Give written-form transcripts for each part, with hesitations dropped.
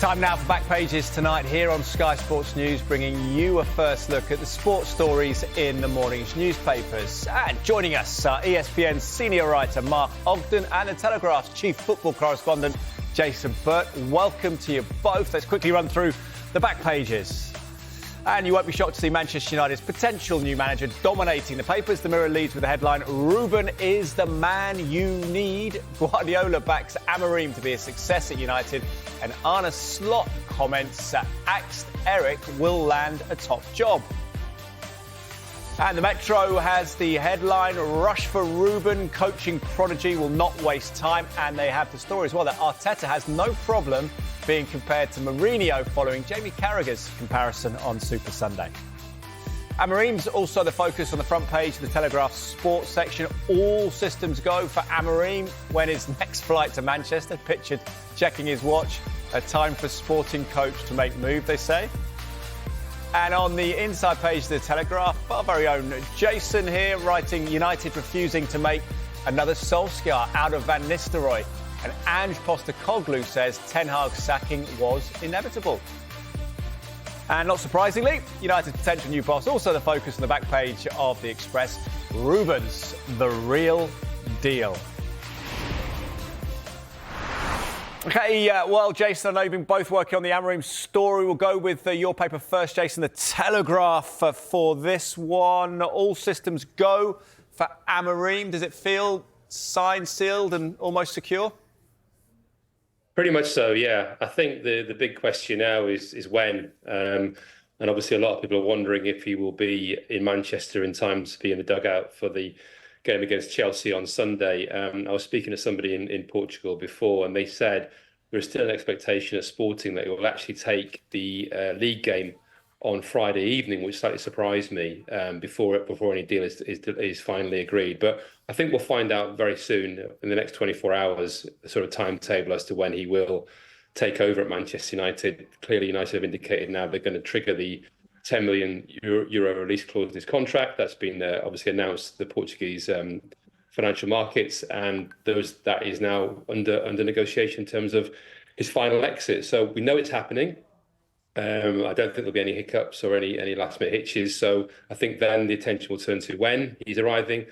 Time now for Back Pages tonight here on Sky Sports News, bringing you a first look at the sports stories in the morning's newspapers. And joining us, ESPN's senior writer Mark Ogden and the Telegraph's chief football correspondent Jason Burt. Welcome to you both. Let's quickly run through the Back Pages. And you won't be shocked to see Manchester United's potential new manager dominating the papers. The Mirror leads with the headline, "Ruben is the man you need." Guardiola backs Amorim to be a success at United. And Arne Slot comments that axed Eric will land a top job. And the Metro has the headline, "Rush for Ruben, coaching prodigy will not waste time." And they have the story as well that Arteta has no problem being compared to Mourinho following Jamie Carragher's comparison on Super Sunday. Amorim's also the focus on the front page of the Telegraph's sports section. All systems go for Amorim when his next flight to Manchester, pictured checking his watch. A time for sporting coach to make move, they say. And on the inside page of the Telegraph, our very own Jason here writing, United refusing to make another Solskjaer out of Van Nistelrooy. And Ange Postecoglou says Ten Hag's sacking was inevitable. And not surprisingly, United's potential new boss, also the focus on the back page of the Express, Ruben's the real deal. OK, well, Jason, I know you've been both working on the Amorim story. We'll go with your paper first, Jason, the Telegraph for this one. All systems go for Amorim. Does it feel signed, sealed and almost secure? Pretty much so, yeah. I think the big question now is when. And obviously a lot of people are wondering if he will be in Manchester in time to be in the dugout for the game against Chelsea on Sunday. I was speaking to somebody in Portugal before, and they said there's still an expectation at Sporting that he will actually take the league game on Friday evening, which slightly surprised me before any deal is finally agreed. But I think we'll find out very soon, in the next 24 hours, the sort of timetable as to when he will take over at Manchester United. Clearly, United have indicated now they're going to trigger the 10 million euro release clause in his contract. That's been obviously announced to the Portuguese financial markets, and that is now under negotiation in terms of his final exit. So we know it's happening. I don't think there'll be any hiccups or any last-minute hitches. So I think then the attention will turn to when he's arriving,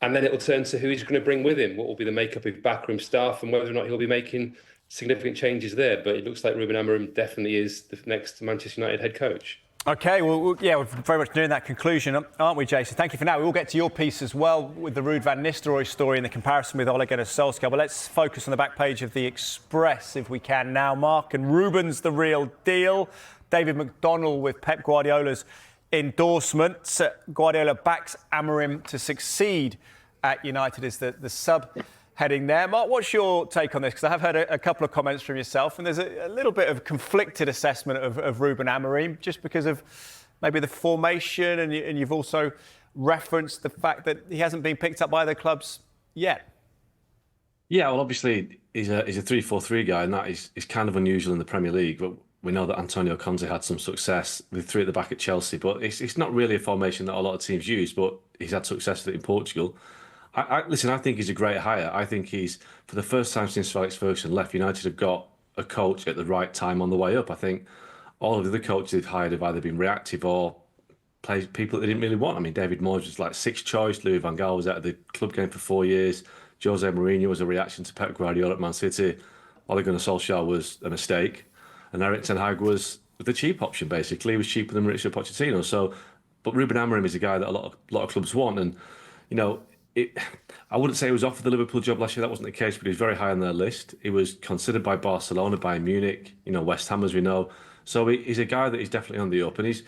and then it will turn to who he's going to bring with him, what will be the makeup of backroom staff, and whether or not he'll be making significant changes there. But it looks like Ruben Amorim definitely is the next Manchester United head coach. OK, well, yeah, we're very much nearing that conclusion, aren't we, Jason? Thank you for now. We will get to your piece as well with the Ruud van Nistelrooy story and the comparison with Ole Gunnar Solskjaer. But let's focus on the back page of the Express, if we can now, Mark. And Ruben's the real deal. David McDonnell with Pep Guardiola's endorsement. Guardiola backs Amorim to succeed at United is the sub-heading there. Mark, what's your take on this? Because I have heard a couple of comments from yourself, and there's a little bit of conflicted assessment of Ruben Amorim, just because of maybe the formation, and you've also referenced the fact that he hasn't been picked up by other clubs yet. Yeah, well, obviously, he's a 3-4-3 guy, and that is kind of unusual in the Premier League. But we know that Antonio Conte had some success with three at the back at Chelsea, but it's not really a formation that a lot of teams use, but he's had success with it in Portugal. Listen, I think he's a great hire. I think he's, for the first time since Alex Ferguson left, United have got a coach at the right time on the way up. I think all of the coaches they've hired have either been reactive or played people that they didn't really want. I mean, David Moyes was like sixth choice. Louis van Gaal was out of the club game for 4 years. Jose Mourinho was a reaction to Pep Guardiola at Man City. Ole Gunnar Solskjaer was a mistake. And Erik ten Hag was the cheap option, basically. He was cheaper than Mauricio Pochettino. So, but Ruben Amorim is a guy that a lot of clubs want. And, you know, I wouldn't say he was offered the Liverpool job last year. That wasn't the case, but he was very high on their list. He was considered by Barcelona, by Munich, West Ham, as we know. So he's a guy that is definitely on the up. And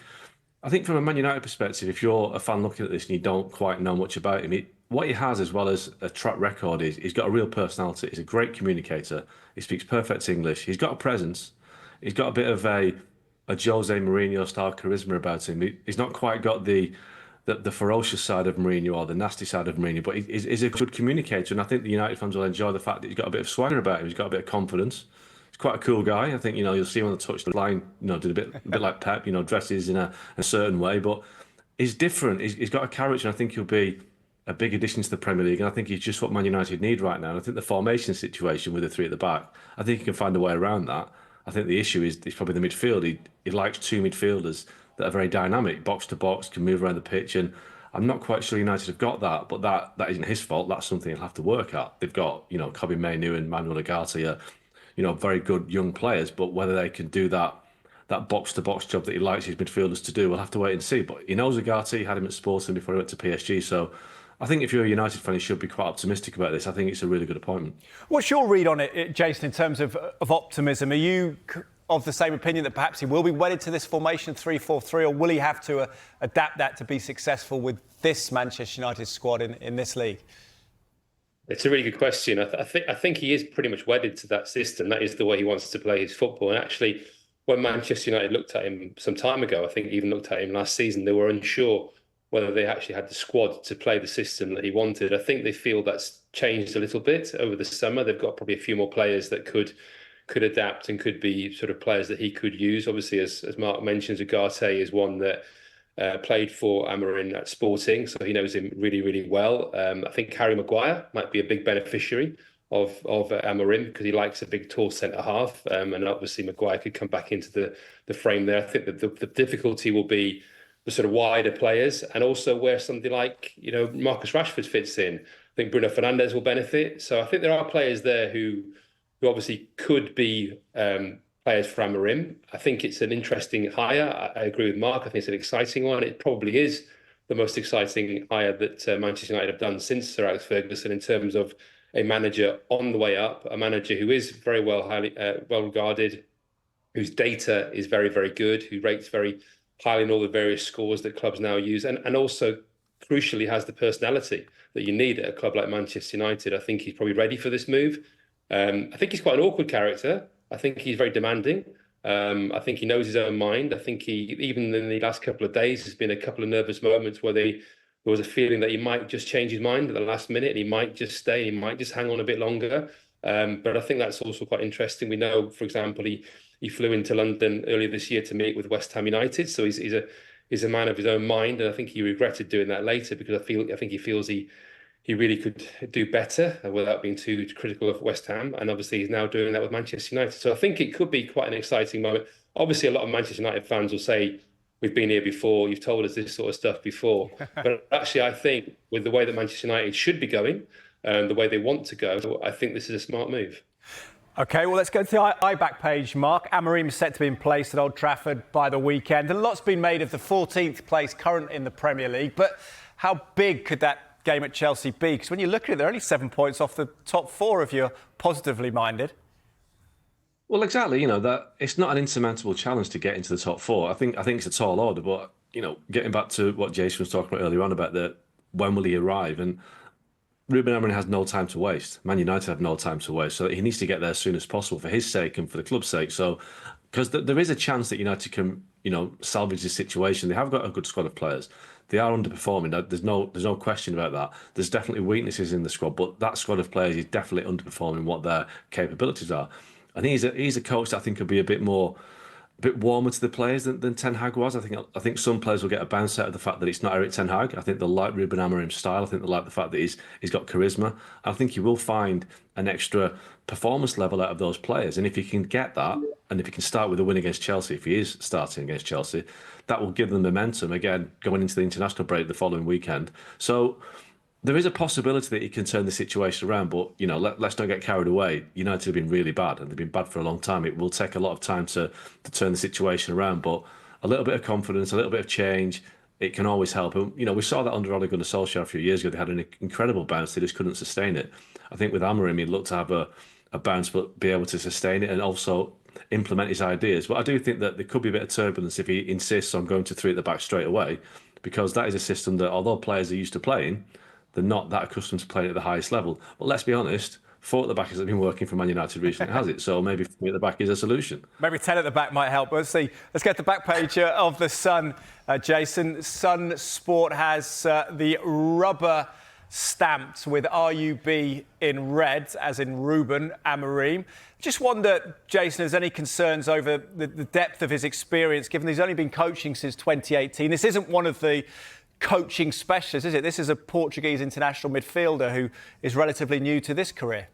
I think from a Man United perspective, if you're a fan looking at this and you don't quite know much about him, what he has, as well as a track record, is he's got a real personality. He's a great communicator. He speaks perfect English. He's got a presence. He's got a bit of a Jose Mourinho style charisma about him. He's not quite got the ferocious side of Mourinho or the nasty side of Mourinho, but he's a good communicator, and I think the United fans will enjoy the fact that he's got a bit of swagger about him. He's got a bit of confidence. He's quite a cool guy. I think you'll see him on the touchline. Did a bit like Pep. Dresses in a certain way, but he's different. He's got a character, and I think he'll be a big addition to the Premier League. And I think he's just what Man United need right now. And I think the formation situation with the three at the back, I think he can find a way around that. I think the issue is probably the midfield. He likes two midfielders that are very dynamic, box to box, can move around the pitch, and I'm not quite sure United have got that, but that isn't his fault. That's something he'll have to work at. They've got, Kobbie Mainoo and Manuel Ugarte are, very good young players, but whether they can do that box to box job that he likes his midfielders to do, we'll have to wait and see. But he knows Ugarte, he had him at Sporting before he went to PSG, so I think if you're a United fan, you should be quite optimistic about this. I think it's a really good appointment. What's your read on it, Jason, in terms of optimism? Are you of the same opinion that perhaps he will be wedded to this formation 3-4-3, or will he have to adapt that to be successful with this Manchester United squad in this league? It's a really good question. I think he is pretty much wedded to that system. That is the way he wants to play his football. And actually, when Manchester United looked at him some time ago, I think even looked at him last season, they were unsure whether they actually had the squad to play the system that he wanted. I think they feel that's changed a little bit over the summer. They've got probably a few more players that could adapt and could be sort of players that he could use. Obviously, as Mark mentions, Ugarte is one that played for Amorim at Sporting, so he knows him really, really well. I think Harry Maguire might be a big beneficiary of Amorim because he likes a big, tall centre-half, and obviously Maguire could come back into the frame there. I think that the difficulty will be the sort of wider players, and also where somebody like Marcus Rashford fits in. I think Bruno Fernandes will benefit. So I think there are players there who obviously could be players for Amorim. I think it's an interesting hire. I agree with Mark. I think it's an exciting one. It probably is the most exciting hire that Manchester United have done since Sir Alex Ferguson in terms of a manager on the way up, a manager who is very well regarded, whose data is very, very good, who rates very highly in all the various scores that clubs now use, and also crucially has the personality that you need at a club like Manchester United. I think he's probably ready for this move. I think he's quite an awkward character. I think he's very demanding. I think he knows his own mind. I think even in the last couple of days, there's been a couple of nervous moments where there was a feeling that he might just change his mind at the last minute, and he might just stay, he might just hang on a bit longer. But I think that's also quite interesting. We know, for example, he flew into London earlier this year to meet with West Ham United, so he's a man of his own mind, and I think he regretted doing that later because I think he feels he really could do better without being too critical of West Ham, and obviously he's now doing that with Manchester United. So I think it could be quite an exciting moment. Obviously, a lot of Manchester United fans will say, "We've been here before. You've told us this sort of stuff before." But actually, I think with the way that Manchester United should be going, the way they want to go, I think this is a smart move. OK, well, let's go to the iBack page, Mark. Amorim is set to be in place at Old Trafford by the weekend. And a lot's been made of the 14th place current in the Premier League. But how big could that game at Chelsea be? Because when you look at it, they're only 7 points off the top four if you're positively minded. Well, exactly. That it's not an insurmountable challenge to get into the top four. I think it's a tall order, but getting back to what Jason was talking about earlier on about when will he arrive, and Ruben Amorim has no time to waste. Man United have no time to waste, so he needs to get there as soon as possible for his sake and for the club's sake. So, because there is a chance that United can, salvage this situation. They have got a good squad of players. They are underperforming. There's no question about that. There's definitely weaknesses in the squad, but that squad of players is definitely underperforming what their capabilities are. I think he's a coach that I think could be a bit warmer to the players than Ten Hag was. I think some players will get a bounce out of the fact that it's not Eric Ten Hag. I think they'll like Ruben Amorim's style. I think they'll like the fact that he's got charisma. I think you will find an extra performance level out of those players. And if you can get that, and if you can start with a win against Chelsea, if he is starting against Chelsea, that will give them momentum again going into the international break the following weekend. So there is a possibility that he can turn the situation around, but let's not get carried away. United have been really bad, and they've been bad for a long time. It will take a lot of time to turn the situation around, but a little bit of confidence, a little bit of change, it can always help. And we saw that under Ole Gunnar Solskjaer a few years ago. They had an incredible bounce; they just couldn't sustain it. I think with Amorim, he'd look to have a bounce, but be able to sustain it and also implement his ideas. But I do think that there could be a bit of turbulence if he insists on going to three at the back straight away, because that is a system that, although players are used to playing, they're not that accustomed to playing at the highest level. But let's be honest, 4 at the back hasn't been working for Man United recently, has it? So maybe 3 at the back is a solution. Maybe 10 at the back might help. Let's see. Let's get the back page of the Sun, Jason. Sun Sport has the rubber stamped with RUB in red, as in Rúben Amorim. Just wonder, Jason, is there any concerns over the depth of his experience, given he's only been coaching since 2018? This isn't one of the coaching specialists, is it? This is a Portuguese international midfielder who is relatively new to this career.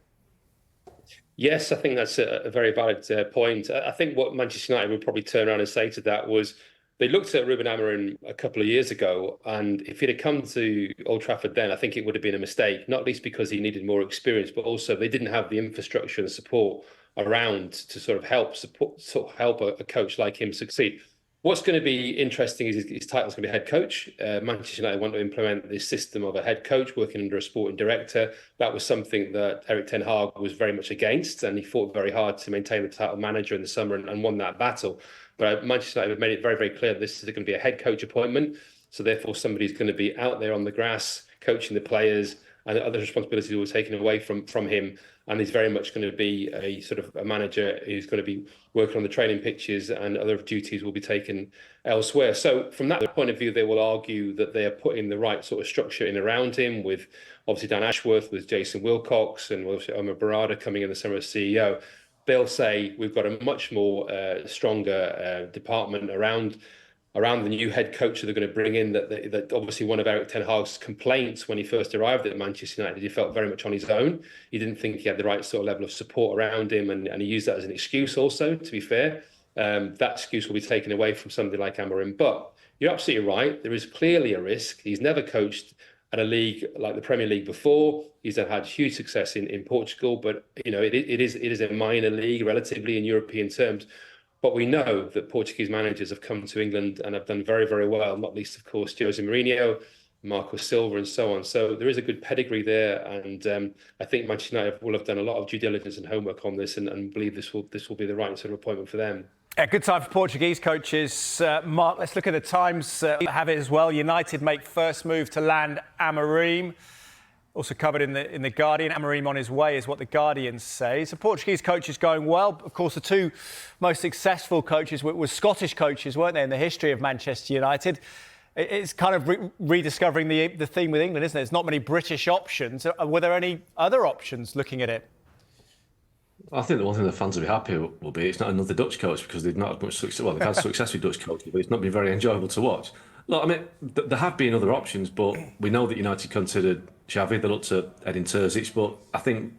Yes, I think that's a very valid point. I think what Manchester United would probably turn around and say to that was they looked at Ruben Amorim a couple of years ago, and if he'd have come to Old Trafford then, I think it would have been a mistake, not least because he needed more experience, but also they didn't have the infrastructure and support around to sort of help a coach like him succeed. What's going to be interesting is his title's going to be head coach. Manchester United want to implement this system of a head coach working under a sporting director. That was something that Erik ten Hag was very much against, and he fought very hard to maintain the title manager in the summer and won that battle. But Manchester United have made it very, very clear that this is going to be a head coach appointment. So therefore, somebody's going to be out there on the grass, coaching the players, and other responsibilities were taken away from him. And he's very much going to be a sort of a manager who's going to be working on the training pitches, and other duties will be taken elsewhere. So from that point of view, they will argue that they are putting the right sort of structure in around him, with obviously Dan Ashworth, with Jason Wilcox, and obviously Omar Barada coming in the summer as CEO. They'll say we've got a much more stronger department around the new head coach that they're going to bring in. That obviously one of Erik ten Hag's complaints when he first arrived at Manchester United, he felt very much on his own. He didn't think he had the right sort of level of support around him, and he used that as an excuse also, to be fair. That excuse will be taken away from somebody like Amorim. But you're absolutely right. There is clearly a risk. He's never coached at a league like the Premier League before. He's had huge success in Portugal, but it is a minor league relatively in European terms. But we know that Portuguese managers have come to England and have done very, very well, not least, of course, Jose Mourinho, Marco Silva, and so on. So there is a good pedigree there. And I think Manchester United will have done a lot of due diligence and homework on this, and believe this will be the right sort of appointment for them. Good time for Portuguese coaches. Mark, let's look at the Times. Have it as well. United make first move to land Amorim. Also covered in the Guardian. Amorim on his way is what the Guardian says. The Portuguese coaches going well. Of course, the two most successful coaches were Scottish coaches, weren't they, in the history of Manchester United? It's kind of rediscovering the theme with England, isn't it? There's not many British options. Were there any other options looking at it? I think the one thing the fans will be happy will be it's not another Dutch coach, because they've not had much success. Well, they've had success with Dutch coaches, but it's not been very enjoyable to watch. Look, I mean, there have been other options, but we know that United considered Xavi. They looked at Edin Terzic, but I think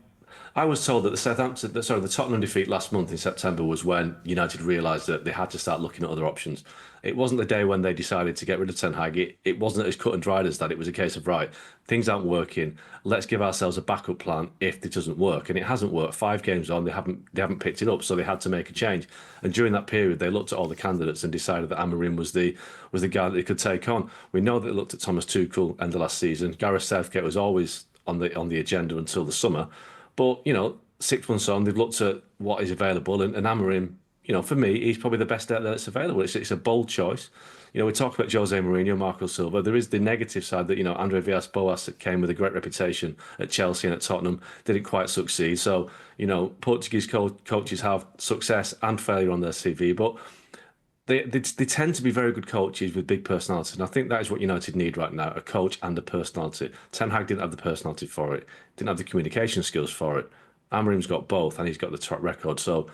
I was told that the Tottenham defeat last month in September was when United realised that they had to start looking at other options. It wasn't the day when they decided to get rid of Ten Hag. It wasn't as cut and dried as that. It was a case of, right, things aren't working. Let's give ourselves a backup plan if it doesn't work. And it hasn't worked. 5 games on, they haven't picked it up, so they had to make a change. And during that period, they looked at all the candidates and decided that Amorim was the guy that they could take on. We know that they looked at Thomas Tuchel end of last season. Gareth Southgate was always on the agenda until the summer. But 6 months on, they've looked at what is available, and Amorim, for me, he's probably the best out there that's available. It's a bold choice. We talk about Jose Mourinho, Marco Silva. There is the negative side that, Andre Villas-Boas came with a great reputation at Chelsea and at Tottenham, didn't quite succeed. So, Portuguese coaches have success and failure on their CV, but they tend to be very good coaches with big personalities. And I think that is what United need right now, a coach and a personality. Ten Hag didn't have the personality for it, didn't have the communication skills for it. Amorim's got both, and he's got the track record. So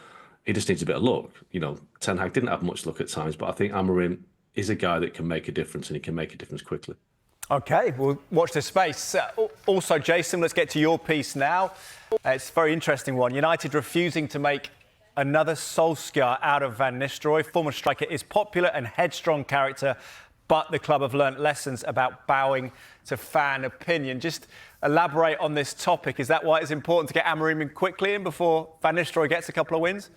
he just needs a bit of luck. Ten Hag didn't have much luck at times, but I think Amorim is a guy that can make a difference, and he can make a difference quickly. OK, we'll watch this space. Also, Jason, let's get to your piece now. It's a very interesting one. United refusing to make another Solskjaer out of Van Nistelrooy. Former striker is popular and headstrong character, but the club have learnt lessons about bowing to fan opinion. Just elaborate on this topic. Is that why it's important to get Amorim in quickly in before Van Nistelrooy gets a couple of wins?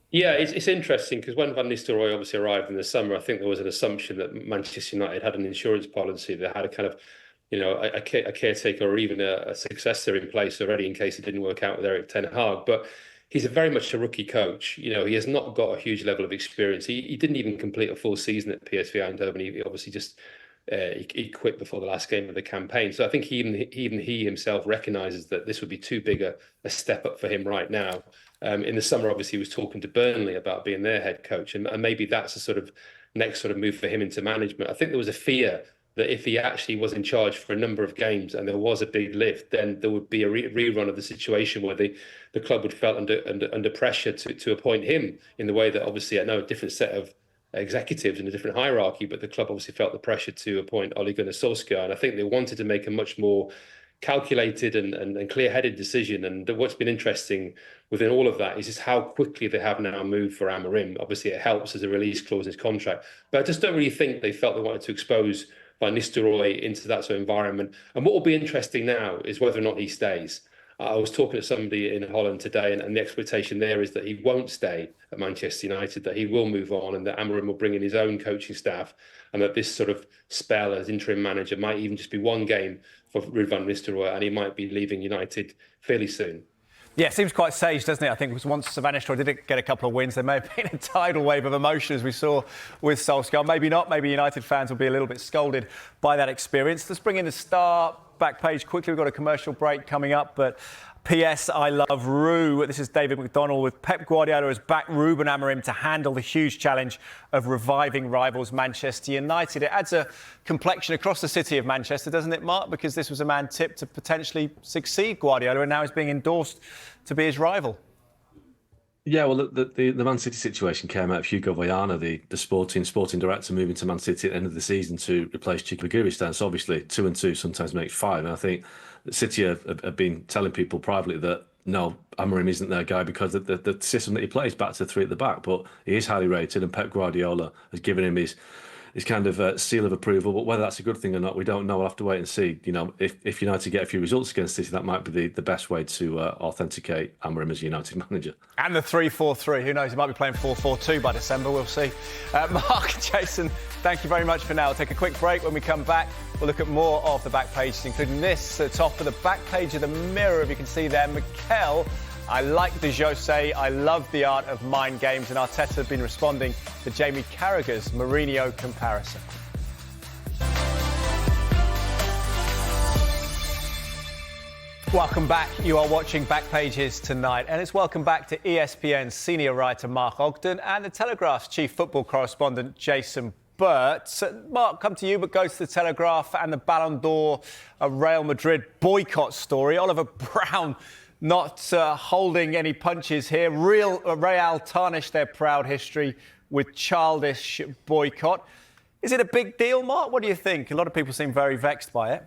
Yeah, it's interesting because when Van Nistelrooy obviously arrived in the summer, I think there was an assumption that Manchester United had an insurance policy. They had a kind of, a caretaker or even a successor in place already in case it didn't work out with Erik ten Hag. But he's very much a rookie coach. He has not got a huge level of experience. He didn't even complete a full season at PSV Eindhoven. He obviously just he quit before the last game of the campaign. So I think even he himself recognises that this would be too big a step up for him right now. In the summer, obviously, he was talking to Burnley about being their head coach, and maybe that's a sort of next sort of move for him into management. I think there was a fear that if he actually was in charge for a number of games and there was a big lift, then there would be a rerun of the situation where the club would felt under pressure to appoint him in the way that obviously I know a different set of executives and a different hierarchy, but the club obviously felt the pressure to appoint Ole Gunnar Solskjaer. And I think they wanted to make a much more calculated and clear-headed decision. And what's been interesting within all of that is just how quickly they have now moved for Amorim. Obviously, it helps as a release clause in his contract, but I just don't really think they felt they wanted to expose Van Nistelrooy into that sort of environment. And what will be interesting now is whether or not he stays. I was talking to somebody in Holland today, and the expectation there is that he won't stay at Manchester United, that he will move on, and that Amorim will bring in his own coaching staff, and that this sort of spell as interim manager might even just be one game for Ruben Van Nistelrooy, and he might be leaving United fairly soon. Yeah, it seems quite sage, doesn't it? I think it was once Van Nistelrooy did get a couple of wins, there may have been a tidal wave of emotion, as we saw with Solskjaer. Maybe not. Maybe United fans will be a little bit scolded by that experience. Let's bring in the Star back page quickly. We've got a commercial break coming up, but P.S. I love Rue. This is David McDonnell with Pep Guardiola has backed Ruben Amorim to handle the huge challenge of reviving rivals Manchester United. It adds a complexion across the city of Manchester, doesn't it, Mark? Because this was a man tipped to potentially succeed Guardiola, and now he's being endorsed to be his rival. Yeah, well, the Man City situation came out of Hugo Viana, the sporting director, moving to Man City at the end of the season to replace Chico Aguirre. So obviously 2 and 2 sometimes makes 5, and I think City have been telling people privately that no, Amorim isn't their guy because of the system that he plays, back to 3 at the back. But he is highly rated, and Pep Guardiola has given him his kind of seal of approval. But whether that's a good thing or not, we don't know. We'll have to wait and see. You know, if United get a few results against City, that might be the best way to authenticate Amorim as United manager. And the 3-4-3. Who knows? He might be playing 4-4-2 by December. We'll see. Mark, Jason, thank you very much for now. We'll take a quick break. When we come back, we'll look at more of the back pages, including this, the top of the back page of the Mirror. If you can see there, Mikel, I like the Jose, I love the art of mind games, and Arteta have been responding to Jamie Carragher's Mourinho comparison. Welcome back. You are watching Back Pages tonight, and it's welcome back to ESPN's senior writer Mark Ogden and the Telegraph's chief football correspondent Jason Burt. So, Mark, come to you, but go to the Telegraph and the Balon d'Or Real Madrid boycott story. Oliver Brown not holding any punches here. Real tarnished their proud history with childish boycott. Is it a big deal, Mark? What do you think? A lot of people seem very vexed by it.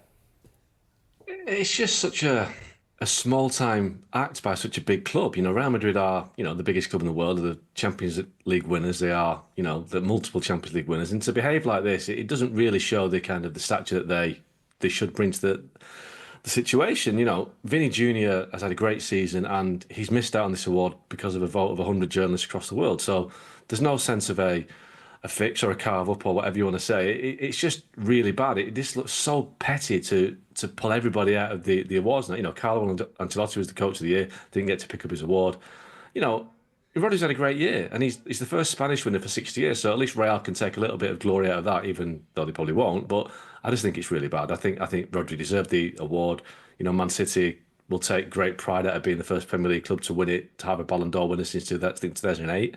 It's just such a small-time act by such a big club. You know, Real Madrid are, you know, the biggest club in the world, the Champions League winners. They are, you know, the multiple Champions League winners. And to behave like this, it doesn't really show the kind of the stature that they should bring to the situation. You know, Vinny Jr. has had a great season, and he's missed out on this award because of a vote of 100 journalists across the world. So there's no sense of a fix or a carve up or whatever you want to say. It's just really bad. This looks so petty to pull everybody out of the awards now. You know, Carlo Ancelotti was the coach of the year, didn't get to pick up his award. You know, Rodri's had a great year, and he's the first Spanish winner for 60 years. So at least Real can take a little bit of glory out of that, even though they probably won't. But I just think it's really bad. I think Rodri deserved the award. You know, Man City will take great pride out of being the first Premier League club to win it, to have a Balon d'Or winner since 2008.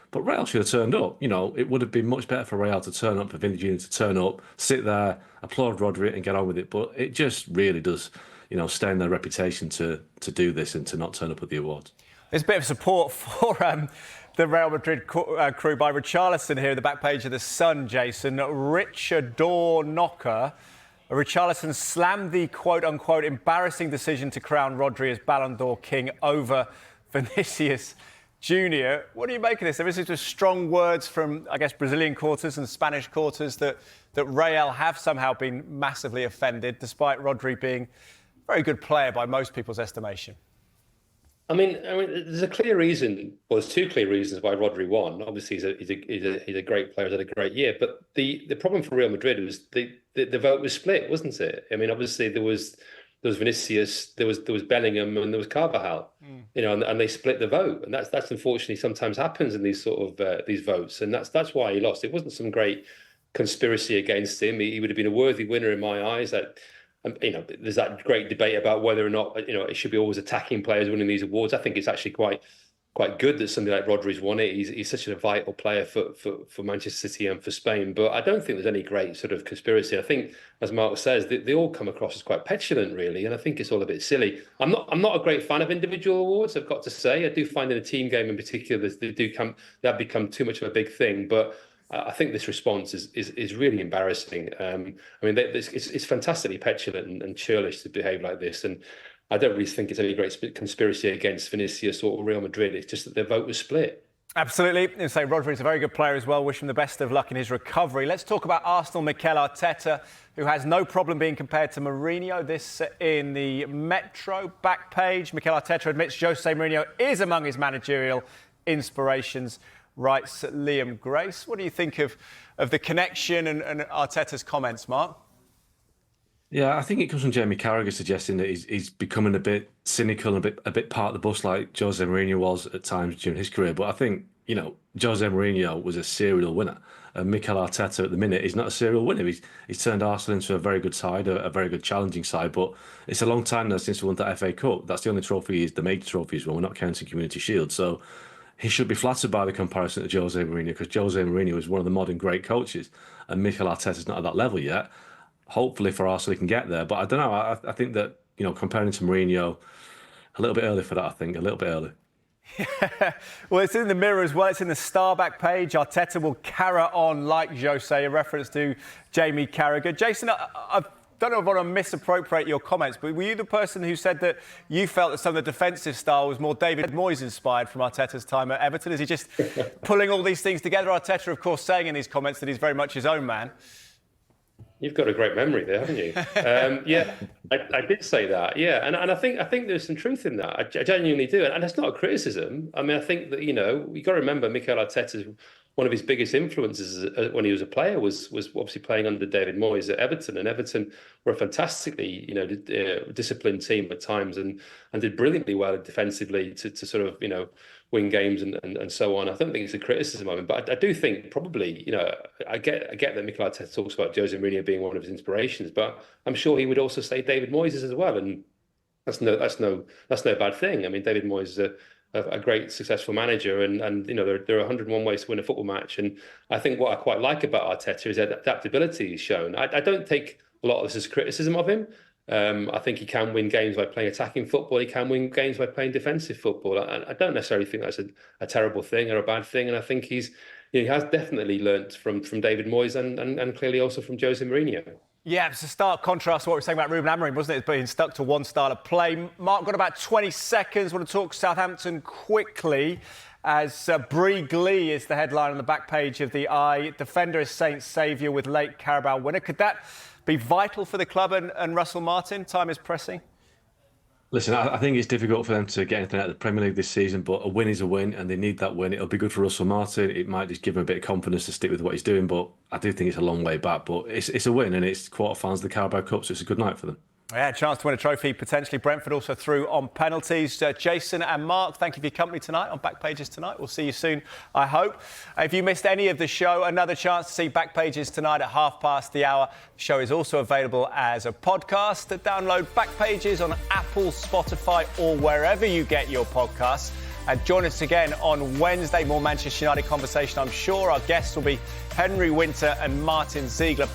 But Real should have turned up. You know, it would have been much better for Real to turn up, for Vinny Jr. to turn up, sit there, applaud Rodri and get on with it. But it just really does, you know, stain their reputation to do this and to not turn up at the awards. There's a bit of support for the Real Madrid crew by Richarlison here at the back page of The Sun, Jason. Richardor knocker. Richarlison slammed the quote-unquote embarrassing decision to crown Rodri as Balon d'Or king over Vinicius Junior. What do you make of this? There is just strong words from, I guess, Brazilian quarters and Spanish quarters that Real have somehow been massively offended, despite Rodri being a very good player by most people's estimation. I mean, there's a clear reason. Well, there's 2 clear reasons why Rodri won. Obviously, he's a great player, he's had a great year. But the problem for Real Madrid was the vote was split, wasn't it? I mean, obviously there was Vinicius, there was Bellingham, and there was Carvajal. You know, and they split the vote, and that's unfortunately sometimes happens in these sort of these votes, and that's why he lost. It wasn't some great conspiracy against him. He would have been a worthy winner in my eyes. That. You know, there's that great debate about whether or not, you know, it should be always attacking players winning these awards. I think it's actually quite good that somebody like Rodri's won it. He's such a vital player for Manchester City and for Spain. But I don't think there's any great sort of conspiracy. I think, as Mark says, they all come across as quite petulant, really, and I think it's all a bit silly. I'm not a great fan of individual awards, I've got to say. I do find in a team game in particular they have become too much of a big thing. But I think this response is really embarrassing. I mean, it's fantastically petulant and churlish to behave like this, and I don't really think it's any great conspiracy against Vinicius or Real Madrid. It's just that their vote was split. Absolutely. And say Rodri is a very good player as well. Wish him the best of luck in his recovery. Let's talk about Arsenal, Mikel Arteta, who has no problem being compared to Mourinho. This in the Metro back page. Mikel Arteta admits Jose Mourinho is among his managerial inspirations, writes Liam Grace. What do you think of the connection and Arteta's comments, Mark? Yeah, I think it comes from Jamie Carragher suggesting that he's becoming a bit cynical and a bit part of the bus like Jose Mourinho was at times during his career. But I think, Jose Mourinho was a serial winner. And Mikel Arteta at the minute is not a serial winner. He's turned Arsenal into a very good side, a very good challenging side. But it's a long time now since we won the FA Cup. That's the only trophy, the major trophies, when we're not counting Community Shield. So he should be flattered by the comparison to Jose Mourinho, because Jose Mourinho is one of the modern great coaches. And Mikel Arteta's not at that level yet. Hopefully for Arsenal he can get there. But I don't know. I think that, comparing to Mourinho, a little bit early for that, I think. A little bit early. Yeah. Well, it's in the Mirror as well. It's in the Star back page. Arteta will carry on like Jose, a reference to Jamie Carragher. Jason, I don't know if I want to misappropriate your comments, but were you the person who said that you felt that some of the defensive style was more David Moyes inspired from Arteta's time at Everton? Is he just pulling all these things together? Arteta, of course, saying in his comments that he's very much his own man. You've got a great memory there, haven't you? Yeah, I did say that. Yeah, and I think there's some truth in that. I genuinely do, and that's not a criticism. I mean, I think that you got to remember Mikel Arteta's one of his biggest influences when he was a player was obviously playing under David Moyes at Everton, and Everton were a fantastically disciplined team at times and did brilliantly well defensively to sort of win games and so on. I don't think it's a criticism of him, but I do think probably I get that Mikel Arteta talks about Jose Mourinho being one of his inspirations, but I'm sure he would also say David Moyes as well, and that's no bad thing. I mean, David Moyes is a great successful manager, and there are 101 ways to win a football match, and I think what I quite like about Arteta is that adaptability he's shown. I don't take a lot of this as criticism of him. I think he can win games by playing attacking football. He can win games by playing defensive football. I don't necessarily think that's a terrible thing or a bad thing, and I think he has definitely learnt from David Moyes and clearly also from Jose Mourinho. Yeah, it's a stark contrast to what we were saying about Ruben Amorim, wasn't it? It's being stuck to one style of play. Mark, got about 20 seconds. Want to talk Southampton quickly, as Brie Glee is the headline on the back page of the Eye. Defender is Saints' saviour with late Carabao winner. Could that be vital for the club and Russell Martin? Time is pressing. Listen, I think it's difficult for them to get anything out of the Premier League this season, but a win is a win, and they need that win. It'll be good for Russell Martin. It might just give him a bit of confidence to stick with what he's doing, but I do think it's a long way back. But it's a win, and it's quarterfinals of the Carabao Cup, so it's a good night for them. Yeah, chance to win a trophy, potentially. Brentford also through on penalties. Jason and Mark, thank you for your company tonight on Back Pages Tonight. We'll see you soon, I hope. If you missed any of the show, another chance to see Back Pages Tonight at 1:30. The show is also available as a podcast. Download Back Pages on Apple, Spotify, or wherever you get your podcasts. And join us again on Wednesday. More Manchester United conversation, I'm sure. Our guests will be Henry Winter and Martin Ziegler.